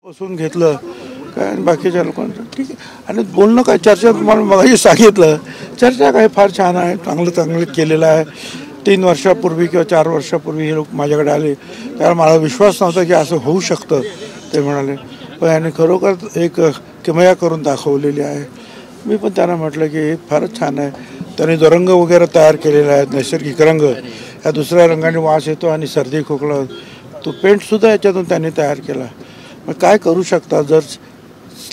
बसून घेतलं काय आणि बाकीच्या लोकांचं ठीक आहे. आणि बोलणं काय चर्चा तुम्हाला मगाशी सांगितलं, चर्चा काय फार छान आहे, चांगलं केलेलं आहे. 3 वर्षापूर्वी किंवा 4 वर्षापूर्वी हे लोक माझ्याकडे आले त्याला मला विश्वास नव्हता की असं होऊ शकतं. ते म्हणाले पण याने खरोखर एक किमया करून दाखवलेली आहे. मी पण त्यांना म्हटलं की हे फारच छान आहे. त्यांनी जो रंग वगैरे तयार केलेला आहे नैसर्गिक रंग, या दुसऱ्या रंगाने वास येतो आणि सर्दी खोकला तो पेंटसुद्धा याच्यातून त्यांनी तयार केला. मग काय करू शकता जर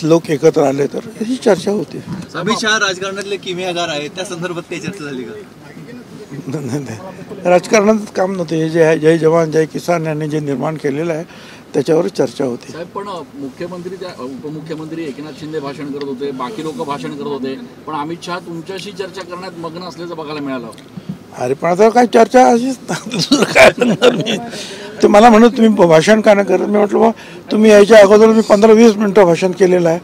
लोक एकत्र आले तर, याची चर्चा होती. अमित शहा राजकारणातले किमयागार आहेत, त्या संदर्भात काही चर्चा झाली का? नाही, राजकारणात काम नव्हतं. हे जे आहे जय जवान जय किसान यांनी जे निर्माण केलेलं आहे त्याच्यावर चर्चा होती. साहेब पण मुख्यमंत्री त्या उपमुख्यमंत्री एकनाथ शिंदे भाषण करत होते, बाकी लोक भाषण करत होते, पण अमित शहा तुमच्याशी चर्चा करण्यात मग्न असल्याचं बघायला मिळालं. अरे पण आता काय चर्चा अशीच काय म्हणणार मी. ते मला म्हणत तुम्ही भाषण का नाही करत. मी म्हटलं बा तुम्ही यायच्या अगोदर मी 15-20 मिनटं भाषण केलेलं आहे,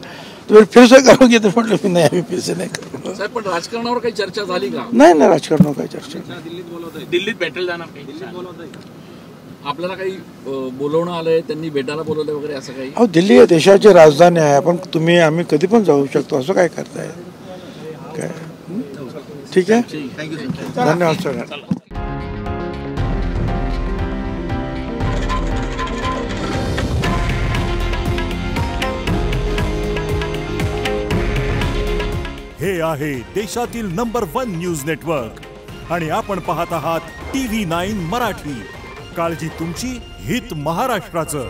तुम्ही फिरसे करू की. म्हटलं मी नाही, आम्ही फिरसे नाही करतो. साहेब पण राजकारणावर काही चर्चा झाली का? नाही राजकारणावर काही चर्चा. दिल्लीत भेटेल जाणार आपल्याला काही बोलवणं आलंय, त्यांनी भेटायला बोलवलंय वगैरे असं काही? अहो दिल्ली हे देशाची राजधानी आहे. आपण आम्ही कधी पण जाऊ शकतो, असं काय करताय काय. ठीक आहे, धन्यवाद सर. हे आहे देशातील नंबर 1 न्यूज नेटवर्क आणि आपण पाहत आहात TV9 मराठी. काळजी तुमची, हित महाराष्ट्राचं.